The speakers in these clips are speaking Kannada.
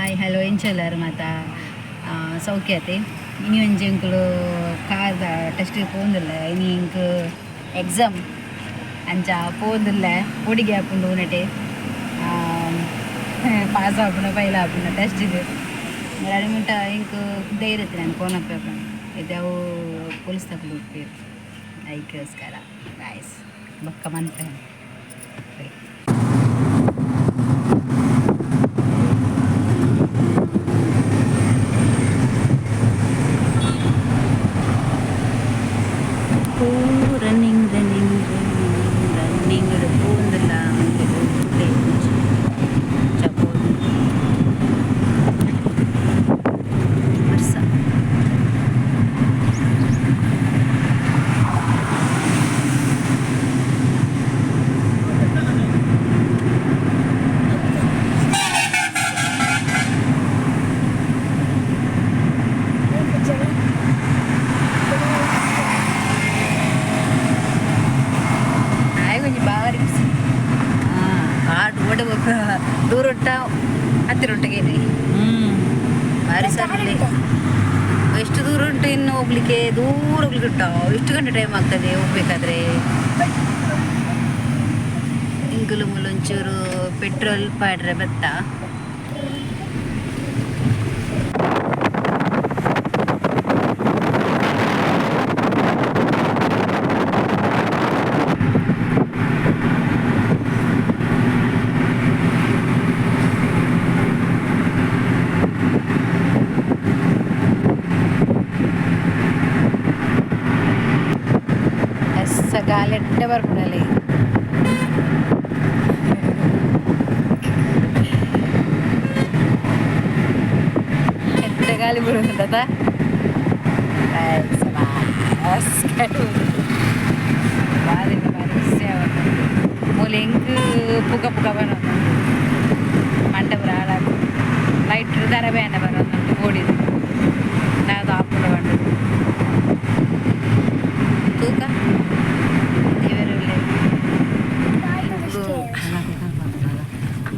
ಹಾಯ್ ಹಲೋ ಎಂಚೆಲ್ಲರು ಮತ್ತು ಸೌಖ್ಯತೆ ಇನಿ ಒಂಜಿ ಎಂಕುಲು ಕಾರ್ದ ಟೆಸ್ಟಿಗೆ ಪೋಂದಿಲ್ಲ ಇನಿ ಇಂಕ್ ಎಕ್ಸಾಮ್ ಅಂಚ ಪೋಂದಿಲ್ಲ ಒಡಿಗೆ ಹಾಕೊಂಡು ನೆಟೆ ಪಾಸ್ ಆಪುನ ಫೈಲ್ ಆಪುನ ಟೆಸ್ಟಿಗೆ ಎರಡು ಮಿಂಟ ಇಂಕ್ ಧೈರ್ಯ ನಾನು ಫೋನ್ ಹಾಕ್ಬೇಕು ಇದು ಅವು ಪೊಲೀಸ್ ತಗೊಂಡು ಹೋಗ್ತೀವಿ ಐಕ್ಯೋಸ್ಕರ ಗಾಯ್ಸ್ ಬಕ್ಕ ಮಂತ ರನ್ನಿಂಗ್ ರನ್ನಿಂಗ್ ರನ್ನಿಂಗ್ ರನ್ನಿಂಗ್ ಪೋಂದಿಲ್ಲ ಚಪೋದು ವರ್ಷ ದೂರ ಉಂಟ ಹತ್ತಿರ ಉಂಟಗೇನೆ ಭಾರಿ ಸರಿ ಎಷ್ಟು ದೂರ ಉಂಟು ಇನ್ನು ಹೋಗ್ಲಿಕ್ಕೆ ದೂರ ಹೋಗ್ಲಿಕ್ಕೆ ಉಂಟ ಎಷ್ಟು ಗಂಟೆ ಟೈಮ್ ಆಗ್ತದೆ ಹೋಗ್ಬೇಕಾದ್ರೆ ಇಂಗುಲು ಮುಂಚೂರು ಪೆಟ್ರೋಲ್ ಪಾಡ್ರೆ ಬತ್ತ കാലെട്ട പറപ്പണല്ലേ എട്ട കാല് വീഴുന്നുണ്ടതാ മൂല എനിക്ക് പുക പുക പറയുന്നുണ്ട് ಮಂಟ ಬರಾಳಾಕು ಲೈಟ್ರ್ ದರ ಬೇನೆ ಬರೋದುಂಟು ಓಡಿದು ನಾವು ಆಪುಡ ಬಂಡು ತೂಕ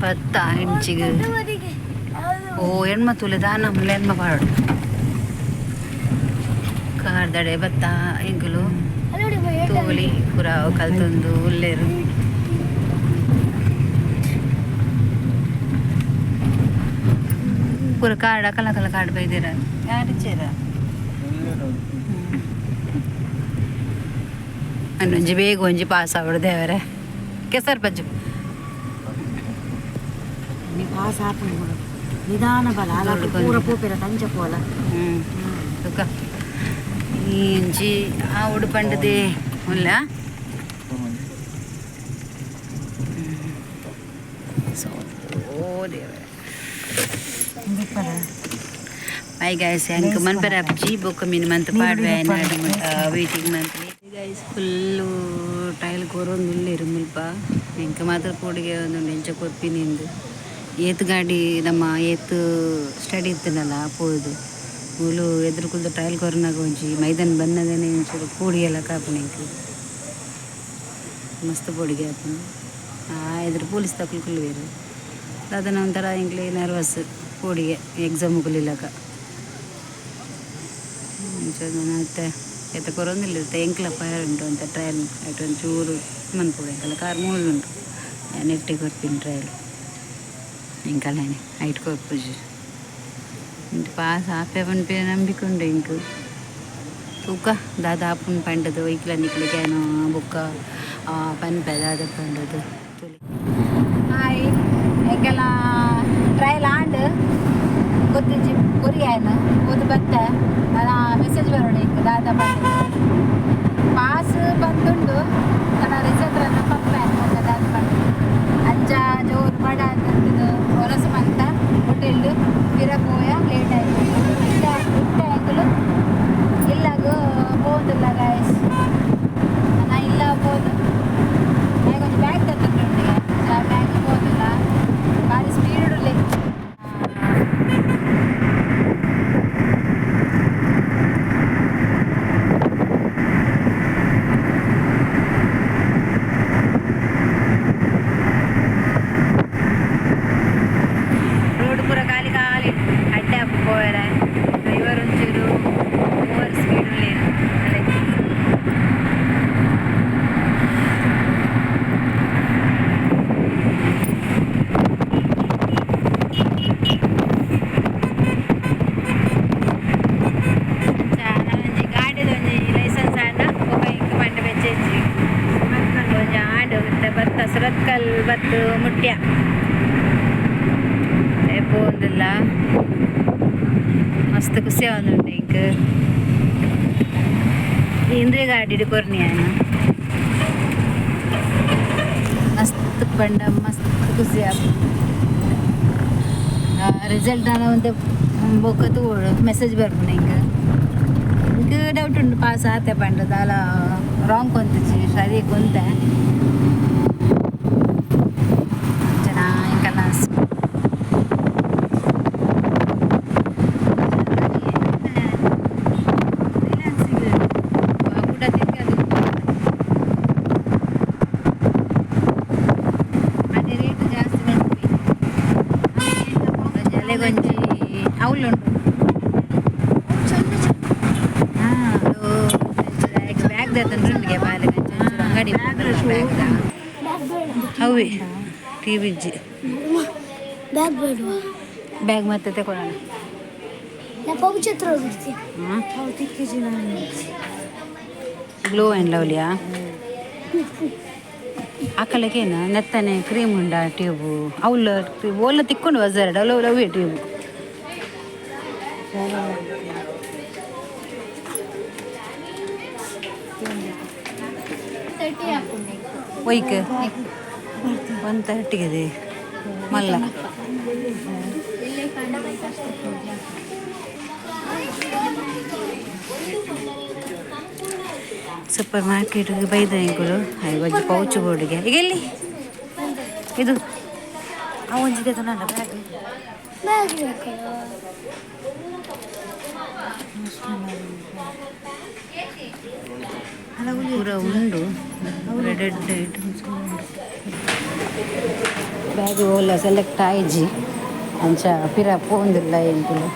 ಪತ್ತ ಹೆಂಚಿಗೆ ಓ ಹೆಣ್ಮ ತುಲೆದ ನಮ್ಮಲೆ ಹೆಣ್ಮ ಪಾಡು ಕಾರ್ದಡೆ ಬತ್ತ ಎಂಕುಲು ತೋಲಿ ಪುರ ಕಲ್ತೊಂದು ಉಲ್ಲೇರು ಪೂರ ಕಾರ್ಡ ಕಲ ಕಲ ಕಾರ್ಡ್ ಬೈದಿರ ಯಾರಿಚ್ಚೇರ ಅನ್ನೊಂಜಿ ಬೇಗ ಒಂಜಿ ಪಾಸ್ ಆವಡು ದೇವರೇ ಕೆಸರು ಪಜ್ಜು ಪಾಸ್ ಆಪು ನಿಧಾನ ಬಲ ಅಲ್ಲ ಪೂರ ಪೂಪಿರ ತಂಚ ಪೋಲ ತುಕ ಇಂಚಿ ಆ ಉಡುಪಂಡದೆ ಉಲ್ಲ ಸೊ ಓ ದೇವರೇ ಬೈ ಗೈಸ್ ಹೆಂಗೆ ಮನ್ಪರ ಅಪ್ಜಿ ಬೊಕ್ಕ ಮೀನು ಮಂತ್ ಪಾಡ್ವೆ ವೇಟಿಂಗ್ ಮಂತ್ಲಿ ಗೈಸ್ ಫುಲ್ಲು ಟೈಲ್ ಕೋರೊಂದು ಇರುಮಲ್ಪ ಎಂಕ ಮಾತ್ರ ಕೂಡಿಗೆ ಒಂದು ನೆಂಚ ಕೊರ್ಪಿನಿಂದು ಏತ್ ಗಾಡಿ ನಮ್ಮ ಏತ್ ಸ್ಟಡಿ ಇತ್ತನಲ್ಲ ಪೋದು ಮೂಲು ಎದುರು ಕುಲ್ದು ಟೈಲ್ ಕೊರನಾಗ ಒಂಚಿ ಮೈದಾನ ಬನ್ನದೇನೆ ಒಂಚೂರು ಕೂಡಿಗೆಲ್ಲ ಕಾಪುನ ಎಂಕು ಮಸ್ತ್ ಪೋಡಿಗೆ ಹಾಪುನು ಎದುರು ಪೊಲೀಸ್ ತಕೊಳ್ಕೊಳ್ವೇರು ಅದನ್ನ ಒಂಥರ ಎಂಕ್ಲೆ ನರ್ವಸ್ ಕೂಡಿಗೆ ಎಕ್ಸಾಮ್ ಮುಗಲಿಲ್ಲಕ ಮತ್ತೆ ಎತ್ತ ಕೊರೊಂದಿಲ್ಲಿರುತ್ತೆ ಎಂಕ್ಲ ಫೈರ್ ಉಂಟು ಅಂತ ಟ್ರಯಲ್ ಆಯ್ತು ಒಂಚೂರು ಮನ್ಪುಡು ಎಂಕಲ್ಲ ಕಾರ್ ಮೂಲು ಉಂಟು ನೆಟ್ಟೆ ಕೊರ್ಪಿನ ಟ್ರಯಲ್ ಎಂಕಲ್ಲನೆ ಐಟ್ ಕೊರ್ಪುಜಿ ಇಂಟು ಪಾಸ್ ಆಪೆ ಪನ್ಪೆ ನಂಬಿಕೊಂಡು ಇಂಕು ತೂಕ ದಾದ ಆಪುನ್ ಪಂಡದು ಇಕ್ಲ ನಿಕ್ಲಿಗೇನೋ ಬುಕ್ಕ ಪನ್ಪೆ ದಾದ ಪಂಡದು ತುಲಿ ಹಾಯ್ ಎಂಕೆಲ್ಲ ಟ್ರಯಲ್ ಆಂಡ್ ಗೊತ್ತಿಜ್ಜಿ ಕೊರಿಯಾನ ಓದು ಬತ್ತೆ ನನ್ನ ಮೆಸೇಜ್ ಬರೋಣ ಈಗ ದಾದ ಬಂದು ಪಾಸ್ ಬಂದುಂಡು ನನ್ನ ರಿಸಲ್ಟ್ ಪಪ್ಪೆ ಅಂತ ದಾದ ಬಂದು ಅಂಚ ಜೋರು ಬಡ ಅಂತಂದು ಹೊರಸು ಮಂತ ಹೋಟೆಲ್ ತಿರಗೋಯ ಲೇಟ್ ಆಯಿತು ಇಟ್ಟ ಆಯ್ತು ಇಲ್ಲಾಗ ಹೋದಿಲ್ಲ ಗಾಯಸ್ ನಾ ಇಲ್ಲ ಹೋದು ಈಗ ಒಂದು ಬ್ಯಾಗ್ ತಂದಿട്ടുണ്ട് ಬ್ಯಾಗ್ ಹೋದಿಲ್ಲ ಭಾರಿ ಸ್ಪೀಡ್ ಇಡಲಿ ರೋಡ್ ಪೂರ ಖಾಲಿ ಖಾಲಿ ಖುಷಿ ಆಗುಂಡು ಇಂಕ್ ಇಂದ್ರೆ ಗಾಡಿ ಕೊರ್ನಿಯಾನ ಮಸ್ತ್ ಪಂಡ ಮಸ್ತ್ ಖುಷಿ ಆಗ ರಿಸಲ್ಟ್ ನಾನು ಒಂದು ಬೊಕ್ಕ ತೋಡು ಮೆಸೇಜ್ ಬರ್ಪುನ ಇಂಕ್ ಡೌಟ್ ಉಂಟು ಪಾಸ್ ಆತೆ ಪಂಡ ದಾಲ ರಾಂಗ್ ಕೊಂತಿಚ್ಚಿ ಸರಿ ಕೊಂತೆ ಜನ ಇಂಕಲ್ಲ ಗೊಂಜಿ ಅವಳುಂಟು ಬ್ಯಾಗ್ ತಂದ್ರೆ ಬಾಲೆ ಅಂಗಡಿ ಅವೇ ಟಿ ವಿ ಜಿ ಬ್ಯಾಗ್ ಬೇಡುವ ಬ್ಯಾಗ್ ಮತ್ತೆ ತಗೊಳ್ಳೋಣ ಗ್ಲೋ ಆ್ಯಂಡ್ ಲವ್ಲಿಯಾ ಅಕ್ಕಲಕೇನ ನೆತ್ತನೆ ಕ್ರೀಮ್ ಉಂಡ ಟ್ಯೂಬು ಅವಳ ಓಲ್ಲ ತಿಕ್ಕೊಂಡು ಬಜಾರಡ ಲವ್ ಲವ್ವೇ ಟ್ಯೂಬು ಒಯ್ಕ 130 ಮಲ್ಲ ಸೂಪರ್ ಮಾರ್ಕೆಟ್ಗೆ ಬೈದ ಇಂಕುಲು ಒಂಜಿ ಪೌಚ್ ಬೋರ್ಡ್ಗೆ ಈಗ ಎಲ್ಲಿ ಇದು ಒಂಜಿದೆ ಬ್ಯಾಗ್ ಪೂರ ಉಂಡು ರೆಡ್ ಐಟಮ್ಸ್ ಬ್ಯಾಗ್ ಓಲ್ಲ ಸೆಲೆಕ್ಟ್ ಆಯ್ಜಿ ಅಂಚ ಪಿರ ಪೋಂದಿಲ್ಲ ಎಂಕುಲು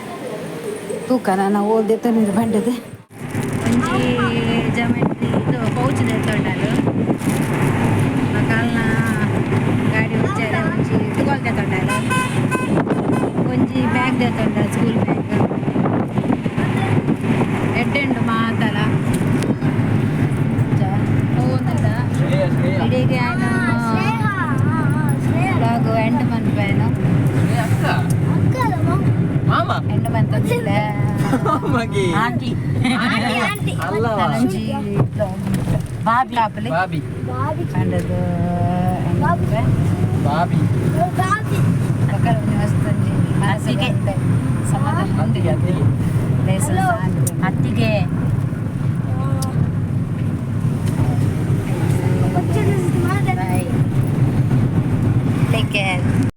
ತೂಕ ನಾನು ಓಲ್ದೆ ತಂದು ಬಂಡದೆ ಒಂಜಿ ಜಮೆಟ್ರಿ ಇದು ಪೌಚ್ ತೊಂಡಲು ಕಾಲ್ನ ಗಾಡಿ ಉಚ್ಚಾರ ಒಂಜಿ ತಗೊಳ್ತೆ ತೊಂಡಲು ಒಂಜಿ ಬ್ಯಾಗ್ ತೊಂಡ ಸ್ಕೂಲ್ ಬ್ಯಾಗ್ ಎಡ್ಡೆಂಡು ಮಾತಲ ಹೋಗುന്നിಲ್ಲ ಇಡೀಗೆ ನಾನು ಬ್ಲಾಗ್ ಎಂಟು ಮನ್ಪೇನು ಎಂಟು ಮಂತಿಲ್ಲ ಆಂಟಿ ಬಾಬಿ ಕಂಡದು ಬಾಬಿ